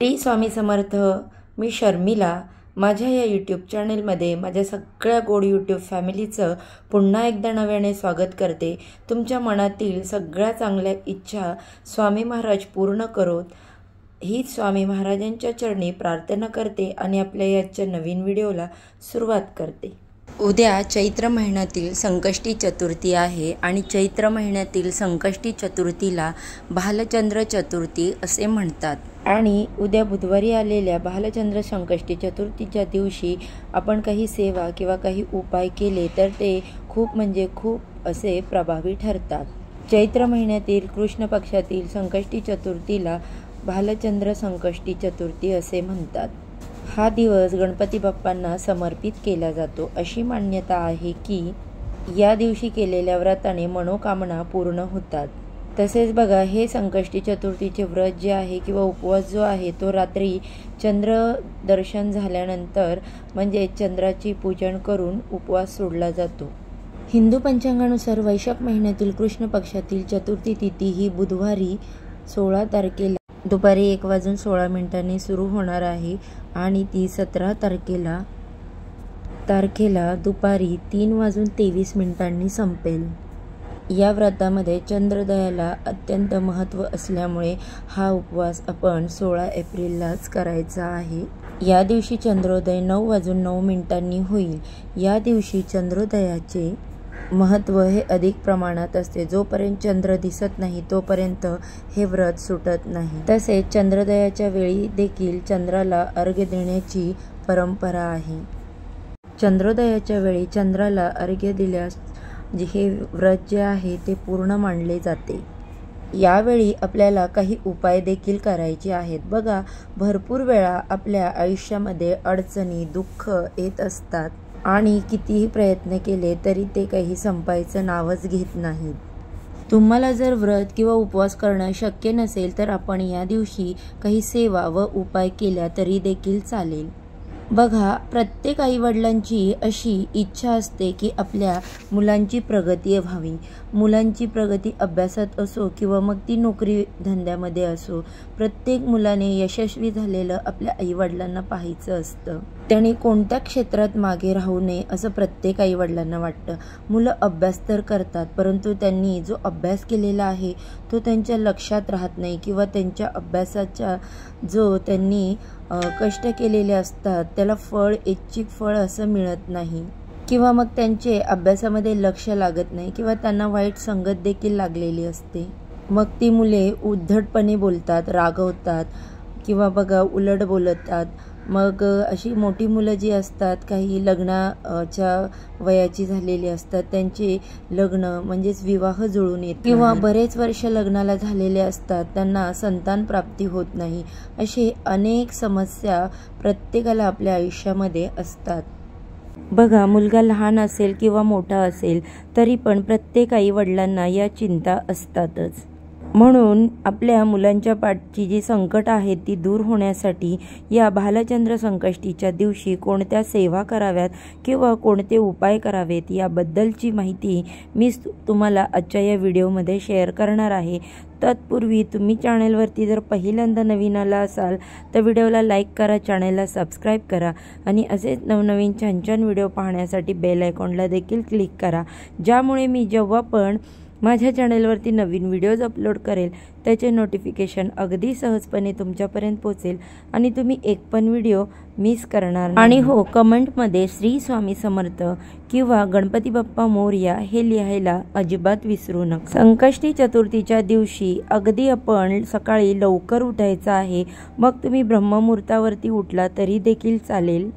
श्री स्वामी समर्थ. मी शर्मिला. माझ्या या यूट्यूब चॅनलमध्ये माझ्या सगळ्या गोड यूट्यूब फॅमिलीचं पुन्हा एकदा नव्याने स्वागत करते. तुमच्या मनातील सगळ्या चांगल्या इच्छा स्वामी महाराज पूर्ण करोत हीच स्वामी महाराजांच्या चरणी प्रार्थना करते आणि आपल्या याच्या नवीन व्हिडिओला सुरुवात करते. उद्या चैत्र महिन्यातील संकष्टी चतुर्थी आहे आणि चैत्र महिन्यातील संकष्टी चतुर्थीला भालचंद्र चतुर्थी असे म्हणतात. आणि उद्या बुधवारी आलेल्या भालचंद्र संकष्टी चतुर्थीच्या दिवशी आपण काही सेवा किंवा काही उपाय केले तर ते खूप असे प्रभावी ठरतात. चैत्र महिन्यातील कृष्ण पक्षातील संकष्टी चतुर्थीला भालचंद्र संकष्टी चतुर्थी असे म्हणतात. हा दिवस गणपती बाप्पांना समर्पित केला जातो. अशी मान्यता आहे की या दिवशी केलेल्या व्रताने मनोकामना पूर्ण होतात. तसेच बघा, हे संकष्टी चतुर्थीचे व्रत जे आहे किंवा उपवास जो आहे तो रात्री चंद्र दर्शन झाल्यानंतर म्हणजे चंद्राची पूजन करून उपवास सोडला जातो. हिंदू पंचांगानुसार वैशाख महिन्यातील कृष्ण पक्षातील चतुर्थी तिथी ही बुधवारी 16 तारखेला दुपारी 1:16 सुरू होणार आहे आणि ती 17 तारखेला दुपारी 3:23 संपेल. या व्रतामध्ये चंद्रोदयाला अत्यंत महत्त्व असल्यामुळे हा उपवास आपण 16 एप्रिललाच करायचा आहे. या दिवशी चंद्रोदय 9:09 होईल. या दिवशी चंद्रोदयाचे महत्त्व हे अधिक प्रमाणात असते. जोपर्यंत चंद्र दिसत नाही तोपर्यंत हे व्रत सुटत नाही. तसेच चंद्रोदयाच्या वेळी देखील चंद्राला अर्घ्य देण्याची परंपरा आहे. चंद्रोदयाच्या वेळी चंद्राला अर्घ्य दिल्यास हे व्रत जे आहे ते पूर्ण मानले जाते. यावेळी आपल्याला काही उपाय देखील करायचे आहेत. बघा, भरपूर वेळा आपल्या आयुष्यामध्ये अडचणी दुःख येत असतात आणि कितीही प्रयत्न केले तरी ते काही संपायचं नावच घेत नाहीत. तुम्हाला जर व्रत किंवा उपवास करणं शक्य नसेल तर आपण या दिवशी काही सेवा व उपाय केल्या तरी देखील चालेल. बघा, प्रत्येक आईवडिलांची अशी इच्छा असते की आपल्या मुलांची प्रगती व्हावी. मुलांची प्रगती अभ्यासात असो किंवा मग ती नोकरी धंद्यामध्ये असो, प्रत्येक मुलाने यशस्वी झालेलं आपल्या आईवडिलांना पाहायचं असतं. त्याने कोणत्या क्षेत्रात मागे राहू नये असं प्रत्येक आईवडिलांना वाटतं. मुलं अभ्यास तर करतात परंतु त्यांनी जो अभ्यास केलेला आहे तो त्यांच्या लक्षात राहत नाही किंवा त्यांच्या अभ्यासाच्या जो त्यांनी कष्ट केलेले असतात त्याला फळ, इच्छित फळ असं मिळत नाही किंवा मग त्यांचे अभ्यासामध्ये लक्ष लागत नाही किंवा त्यांना वाईट संगत देखील लागलेली असते. मग ती मुले उद्धटपणे बोलतात, रागवतात किंवा बघा उलट बोलतात. मग अशी मोठी मुलं जी असतात, काही लग्नाच्या वयाची झालेली असतात, त्यांचे लग्न म्हणजेच विवाह जुळून येत किंवा बरेच वर्ष लग्नाला झालेले असतात, त्यांना संतान प्राप्ती होत नाही. असे अनेक समस्या प्रत्येकाला आपल्या आयुष्यामध्ये असतात. बघा, मुलगा लहान असेल किंवा मोठा असेल तरी पण प्रत्येक आई वडिलांना या चिंता असतातच. म्हणून आपल्या मुलांच्या पाठची जी संकट आहेत ती दूर होण्यासाठी या भालचंद्र संकष्टीच्या दिवशी कोणत्या सेवा कराव्यात किंवा कोणते उपाय करावेत याबद्दलची माहिती मी तुम्हाला आजच्या या व्हिडिओमध्ये शेअर करणार आहे. तत्पूर्वी तुम्ही चॅनलवरती जर पहिल्यांदा नवीन आला असाल तर व्हिडिओला लाईक करा, चॅनलला सबस्क्राईब करा आणि असेच नवनवीन छान व्हिडिओ पाहण्यासाठी बेल आयकॉनला देखील क्लिक करा, ज्यामुळे मी जेव्हा पण माझ्या चॅनलवरती नवीन व्हिडिओज अपलोड करेल त्याचे नोटिफिकेशन अगदी सहजपणे तुमच्यापर्यंत पोहोचेल आणि तुम्ही एक पण व्हिडिओ मिस करणार नाही. आणि हो, कमेंटमध्ये श्री स्वामी समर्थ किंवा गणपती बाप्पा मोरया हे लिहायला अजिबात विसरू नका. संकष्टी चतुर्थीच्या दिवशी अगदी आपण सकाळी लवकर उठायचं आहे. मग तुम्ही ब्रह्ममुहूर्तावरती उठला तरी देखील चालेल.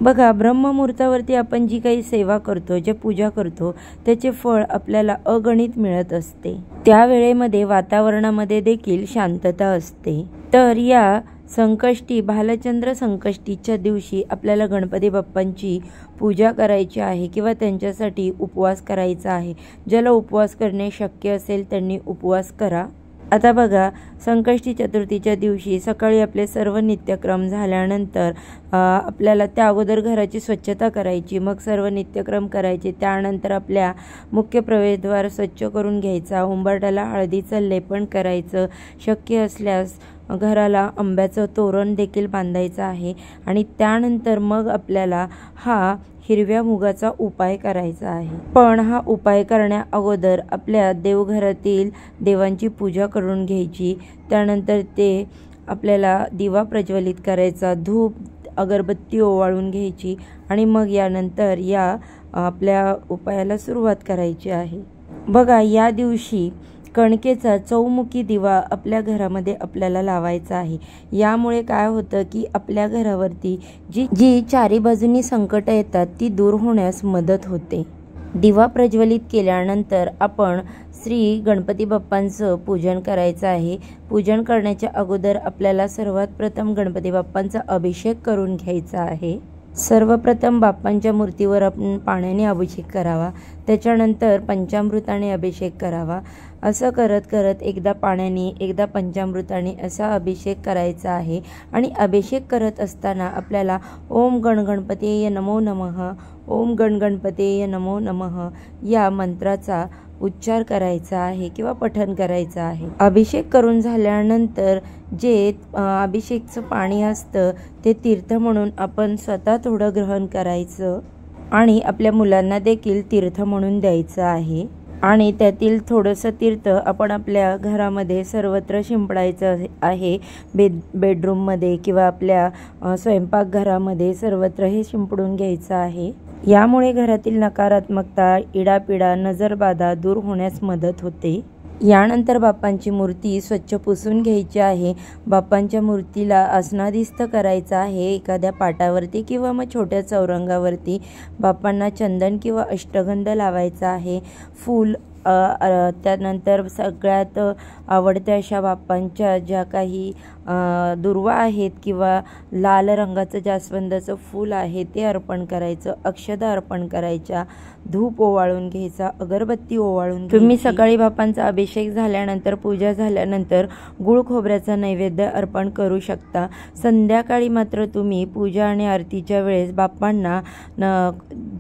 बघा, ब्रह्ममुहूर्तावरती आपण जी काही सेवा करतो, जे पूजा करतो त्याचे फळ आपल्याला अगणित मिळत असते. त्या वेळेमध्ये वातावरणामध्ये देखील शांतता असते. तर या संकष्टी भालचंद्र संकष्टीच्या दिवशी आपल्याला गणपती बाप्पांची पूजा करायची आहे किंवा त्यांच्यासाठी उपवास करायचा आहे. ज्याला उपवास करणे शक्य असेल त्यांनी उपवास करा. आता बघा, संकष्टी चतुर्थीच्या दिवशी सकाळी आपले सर्व नित्यक्रम झाल्यानंतर आपल्याला त्या अगोदर घराची स्वच्छता करायची, मग सर्व नित्यक्रम करायचे. त्यानंतर आपल्या मुख्य प्रवेशद्वार स्वच्छ करून घ्यायचा, उंबरठ्याला हळदीचं लेपन करायचं. शक्य असल्यास घराला आंब्याचं तोरण देखील बांधायचं आहे आणि त्यानंतर मग आपल्याला हा हिरव्या मुगाचा उपाय करायचा आहे। पण हा उपाय करण्या अगोदर आपल्या देवघरातील देवांची पूजा करून घ्यायची। त्यानंतर ते आपल्याला दिवा प्रज्वलित करायचा, धूप अगरबत्ती ओवाळून घ्यायची आणि मग यानंतर या आपल्या उपायाला सुरुवात करायची आहे। बघा, या दिवशी कणकेचा चौमुखी दिवा आपल्या घरामध्ये आपल्याला लावायचा आहे। यामुळे काय होतं की आपल्या घरावरती जी चारी बाजूनी संकट येतात ती दूर होण्यास मदत होते। दिवा प्रज्वलित केल्यानंतर आपण श्री गणपती बाप्पांचं पूजन करायचं आहे। पूजन करण्याच्या अगोदर आपल्याला सर्वात प्रथम गणपती बाप्पांचा अभिषेक करून घ्यायचा आहे। सर्वप्रथम बाप्पांच्या मूर्तीवर आपण पाण्याने अभिषेक करावा, त्याच्यानंतर पंचामृताने अभिषेक करावा। असं करत करत एकदा पाण्याने एकदा पंचामृताने असा अभिषेक करायचा आहे। आणि अभिषेक करत असताना आपल्याला ओम गणगणपतये नमो नमः, ओम गणगणपतये नमो नमः या मंत्राचा उच्चार करायचा आहे किंवा पठण करायचं आहे। अभिषेक करून झाल्यानंतर जे अभिषेकचं पाणी असतं ते तीर्थ म्हणून आपण स्वतः थोडं ग्रहण करायचं आणि आपल्या मुलांना देखील तीर्थ म्हणून द्यायचं आहे। आणि त्यातील थोडंसं तीर्थ आपण आपल्या घरामध्ये सर्वत्र शिंपडायचं आहे। बेडरूममध्ये किंवा आपल्या स्वयंपाकघरामध्ये सर्वत्र हे शिंपडून घ्यायचं आहे। यामुळे घरातील नकारात्मकता, इडापिडा, नजरबाधा दूर होण्यास मदत होते। यानंतर बाप्पांची मूर्ती स्वच्छ पुसून घ्यायची आहे। बाप्पांच्या मूर्तीला आसनादिस्त करायचं आहे एखाद्या पाटावरती किंवा मग छोट्या चौरंगावरती। बाप्पांना चंदन किंवा अष्टगंध लावायचा आहे। फूल, त्यानंतर सगळ्यात आवडत्या अशा बाप्पांच्या ज्या काही दुर्वा आहेत किंवा लाल रंगाचं जास्वंदाचं फूल आहे ते अर्पण करायचं, अक्षदा अर्पण करायच्या, धूप ओवाळून घ्यायचा, अगरबत्ती ओवाळून घ्यायची। तुम्ही सकाळी बाप्पांचा अभिषेक झाल्यानंतर, पूजा झाल्यानंतर गुळ खोबऱ्याचा नैवेद्य अर्पण करू शकता। संध्याकाळी मात्र तुम्ही पूजा आणि आरतीच्या वेळेस बाप्पांना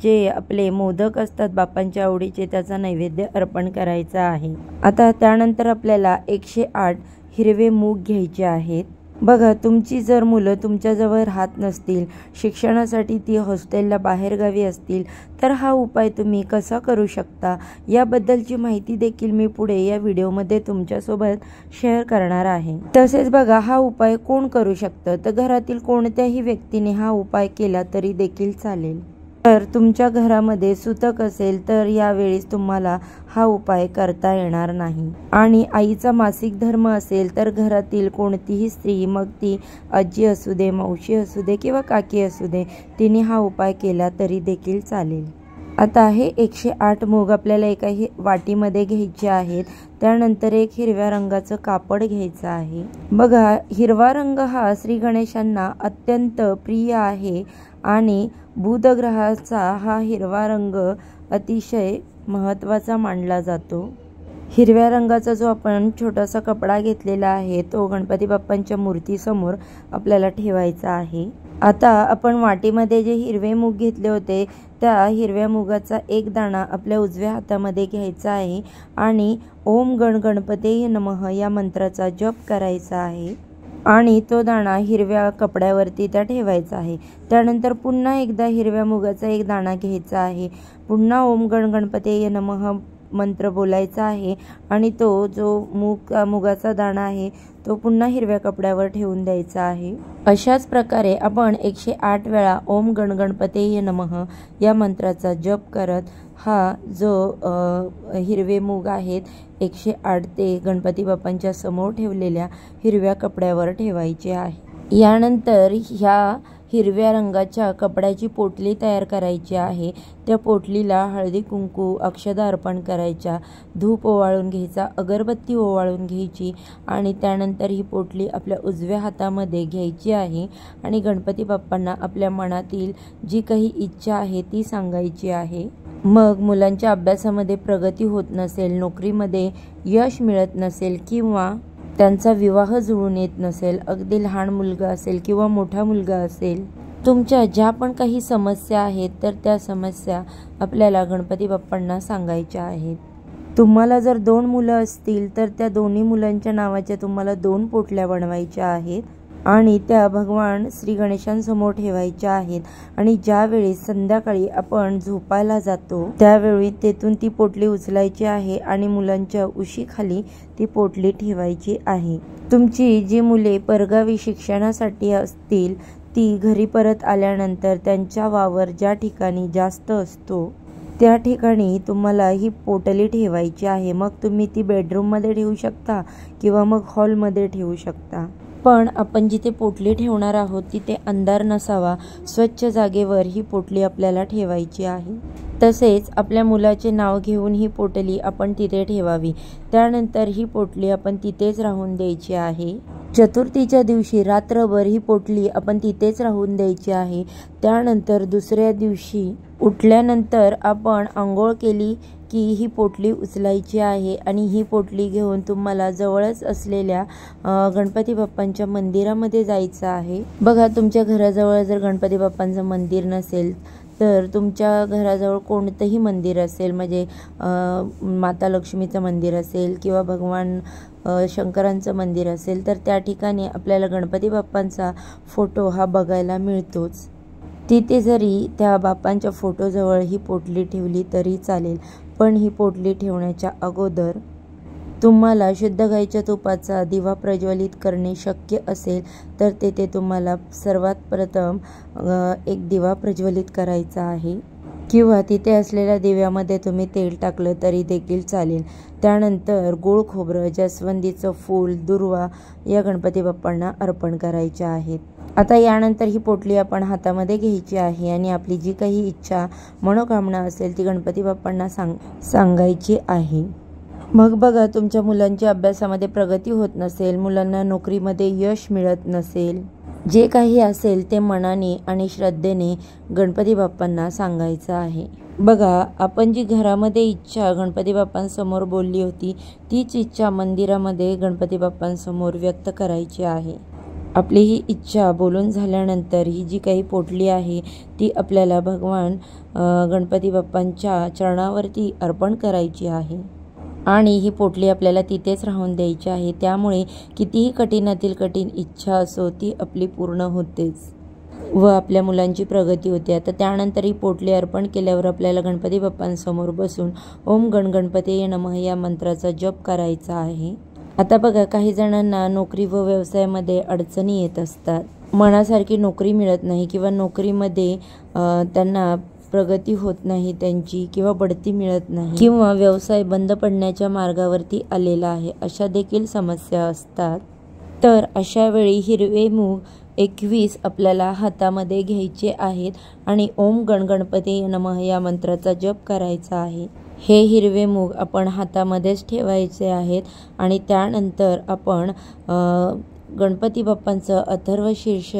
जे आपले मोदक असतात बाप्पांच्या आवडीचे त्याचा नैवेद्य अर्पण करायचा आहे। आता त्यानंतर आपल्याला 108 हिरवे मूग घ्यायचे आहेत। बघा, तुमची जर मुलं तुमच्याजवळ राहत नसतील, शिक्षणासाठी ती हॉस्टेलला बाहेरगावी असतील, तर हा उपाय तुम्ही कसा करू शकता याबद्दलची माहिती देखील मी पुढे या व्हिडिओमध्ये तुमच्यासोबत शेअर करणार आहे। तसेच बघा, हा उपाय कोण करू शकतं, तर घरातील कोणत्याही व्यक्तीने हा उपाय केला तरी देखील चालेल। तर तुमच्या घरामध्ये सुतक असेल तर यावेळेस तुम्हाला हा उपाय करता येणार नाही। आणि आईचा मासिक धर्म असेल तर घरातील कोणतीही स्त्री, मग ती आजी असू दे, मावशी असू दे किंवा काकी असू दे, तिने हा उपाय केला तरी देखील चालेल। आता हे 108 मूग आपल्याला एका वाटीमध्ये घ्यायचे आहेत। त्यानंतर एक हिरव्या रंगाचं कापड घ्यायचं आहे। बघा, हिरवा रंग हा श्री गणेशांना अत्यंत प्रिय आहे आणि बुध ग्रहाचा हा हिरवा रंग अतिशय महत्त्वाचा मानला जातो। हिरव्या रंगाचा जो आपण छोटासा कपडा घेतलेला आहे तो गणपती बाप्पांच्या मूर्तीसमोर आपल्याला ठेवायचा आहे। आता आपण वाटीमध्ये जे हिरवे मूग घेतले होते त्या हिरव्या मुगाचा एक दाणा आपल्या उजव्या हातामध्ये घ्यायचा आहे आणि ओम गणगणपतये नमः या मंत्राचा जप करायचा आहे आणि तो दाणा हिरव्या कपड्यावरती त्या ठेवायचा आहे। त्यानंतर पुन्हा एकदा हिरव्या मुगाचा एक दाणा घ्यायचा आहे, पुन्हा ओम गणगणपतये नमः मंत्र बोलायचा आहे आणि तो जो मुगाचा दाणा आहे तो पुन्हा हिरव्या कपड्यावर ठेवून द्यायचा आहे। अशाच प्रकारे आपण 108 वेळा ओम गणगणपतये नमः या मंत्राचा जप करत हा जो हिरवे मूग आहेत 108 ते गणपती बाप्पांच्या समोर ठेवलेल्या हिरव्या कपड्यावर ठेवायचे आहे। यानंतर ह्या हिरव्या रंगाच्या कपड्याची पोटली तयार करायची आहे। त्या पोटलीला हळदी कुंकू, अक्षदा अर्पण करायच्या, धूप ओवाळून घ्यायचा, अगरबत्ती ओवाळून घ्यायची आणि त्यानंतर ही पोटली आपल्या उजव्या हातामध्ये घ्यायची आहे आणि गणपती बाप्पांना आपल्या मनातील जी काही इच्छा आहे ती सांगायची आहे। मग मुलांच्या अभ्यासामध्ये प्रगती होत नसेल, नोकरीमध्ये यश मिळत नसेल किंवा त्यांचा विवाह जुळून येत नसेल, अगदी लहान मुलगा असेल किंवा मोठा मुलगा असेल, तुमच्या ज्या पण काही समस्या आहेत तर त्या समस्या आपल्याला गणपती बाप्पांना सांगायच्या आहेत। तुम्हाला जर 2 मुलं असतील तर त्या दोन्ही मुलांच्या नावाच्या तुम्हाला 2 पोटल्या बनवायच्या आहेत आणि त्या भगवान श्री गणेशांसमोर ठेवायच्या आहेत. आणि ज्यावेळी संध्याकाळी आपण झोपायला जातो त्यावेळी तेथून ती पोटली उचलायची आहे आणि मुलांच्या उशीखाली ती पोटली ठेवायची आहे. तुमची जी मुले परगावी शिक्षणासाठी असतील ती घरी परत आल्यानंतर त्यांच्या वावर ज्या ठिकाणी जास्त असतो त्या ठिकाणी तुम्हाला ही पोटली ठेवायची आहे. मग तुम्ही ती बेडरूममध्ये ठेवू शकता किंवा मग हॉलमध्ये ठेवू शकता. पण आपण जिथे पोटली ठेवणार आहोत तिथे अंधार नसावा, स्वच्छ जागेवर ही पोटली आपल्याला ठेवायची आहे. तसेच आपल्या मुलाचे नाव घेऊन ही पोटली आपण तिथे ठेवावी. त्यानंतर ही पोटली आपण तिथेच राहून द्यायची आहे. चतुर्थीच्या दिवशी रात्रभर ही पोटली आपण तिथेच राहून द्यायची आहे. त्यानंतर दुसऱ्या दिवशी उठल्यानंतर आपण आंघोळ केली की ही पोटली उचलायची आहे आणि ही पोटली घेऊन तुम्हाला जवळच असलेल्या गणपती बाप्पांच्या मंदिरामध्ये जायचं आहे. बघा, तुमच्या घराजवळ जर गणपती बाप्पांचं मंदिर नसेल तर तुमच्या घराजवळ कोणतंही मंदिर असेल, म्हणजे माता लक्ष्मीचं मंदिर असेल किंवा भगवान शंकरांचं मंदिर असेल तर त्या ठिकाणी आपल्याला गणपती बाप्पांचा फोटो हा बघायला मिळतोच. तिथे जरी त्या बाप्पांच्या फोटोजवळ ही पोटली ठेवली तरी चालेल, पण ही पोटली ठेवण्याच्या अगोदर तुम्हाला शुद्ध गाईच्या तुपाचा दिवा प्रज्वलित करणे शक्य असेल तर तेथे तुम्हाला सर्वात प्रथम एक दिवा प्रज्वलित करायचा आहे किंवा तिथे असलेल्या दिव्यामध्ये तुम्ही तेल टाकलं तरी देखील चालेल. त्यानंतर गोड खोबरं, जास्वंदीचं फूल, दुर्वा या गणपती बाप्पांना अर्पण करायचे आहेत. आता यानंतर ही पोटली आपण हातामध्ये घ्यायची आहे आणि आपली जी काही इच्छा मनोकामना असेल ती गणपती बाप्पांना सांगायची आहे. मग बघा, तुमच्या मुलांची अभ्यासामध्ये प्रगती होत नसेल, मुलांना नोकरीमध्ये यश मिळत नसेल, जे काही असेल ते मनाने आणि श्रद्धेने गणपती बाप्पांना सांगायचं आहे. बघा, आपण जी घरामध्ये इच्छा गणपती बाप्पांसमोर बोलली होती तीच इच्छा मंदिरामध्ये गणपती बाप्पांसमोर व्यक्त करायची आहे. आपली ही इच्छा बोलून झाल्यानंतर ही जी काही पोटली आहे ती आपल्याला भगवान गणपती बाप्पांच्या चरणावरती अर्पण करायची आहे आणि ही पोटली आपल्याला तिथेच राहून द्यायची आहे. त्यामुळे कितीही कठीणातील कठीण इच्छा असो ती आपली पूर्ण होतेच व आपल्या मुलांची प्रगती होते. आता त्यानंतर ही पोटली अर्पण केल्यावर आपल्याला गणपती बाप्पांसमोर बसून ओम गण गणपती नमः या मंत्राचा जप करायचा आहे. आता बघा, काही जणांना नोकरी व व्यवसायामध्ये अडचणी येत असतात, मनासारखी नोकरी मिळत नाही किंवा नोकरीमध्ये त्यांना प्रगती होत नाही त्यांची किंवा बढती मिळत नाही किंवा व्यवसाय बंद पडण्याच्या मार्गावरती आलेला आहे, अशा देखील समस्या असतात. तर अशा वेळी हिरवे मूग 21 आपल्याला हातामध्ये घ्यायचे आहेत आणि ओम गण गणपती नमः या मंत्राचा जप करायचा आहे. हे हिरवे मूग आपण हातामध्येच ठेवायचे आहेत आणि त्यानंतर आपण गणपती बाप्पांचं अथर्वशीर्ष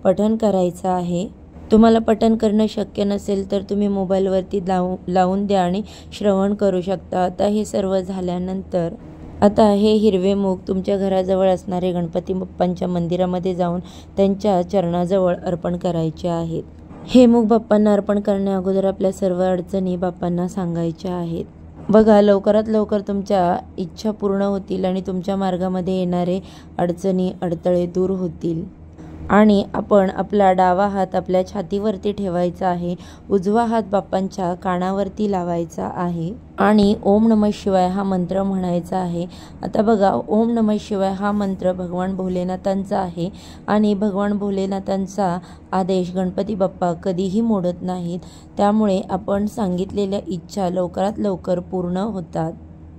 पठण करायचं आहे. तुम्हाला पठण करणं शक्य नसेल तर तुम्ही मोबाईलवरती लावून द्या आणि श्रवण करू शकता. आता हे सर्व झाल्यानंतर आता हे हिरवे मूग तुमच्या घराजवळ असणारे गणपती बाप्पांच्या मंदिरामध्ये जाऊन त्यांच्या चरणाजवळ अर्पण करायचे आहेत. हे मूग बाप्पांना अर्पण करण्या अगोदर आपल्या सर्व अडचणी बाप्पांना सांगायच्या आहेत. बघा, लवकरात लवकर तुमच्या इच्छा पूर्ण होतील आणि तुमच्या मार्गामध्ये येणारे अडचणी अडथळे दूर होतील. आणि आपण आपला डावा हात आपल्या छातीवरती ठेवायचा आहे, उजवा हात बाप्पांच्या कानावरती लावायचा आहे आणि ओम नमः शिवाय हा मंत्र म्हणायचा आहे. आता बघा, ओम नमः शिवाय हा मंत्र भगवान भोलेनाथांचा आहे आणि भगवान भोलेनाथांचा आदेश गणपती बाप्पा कधीही मोडत नाहीत. त्यामुळे आपण सांगितलेल्या इच्छा लवकरात लवकर पूर्ण होतात.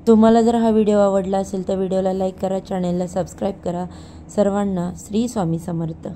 तुम्हाला जर हा व्हिडिओ आवडला असेल तर व्हिडिओला लाईक करा, चॅनेलला सबस्क्राईब करा. सर्वांना श्री स्वामी समर्थ.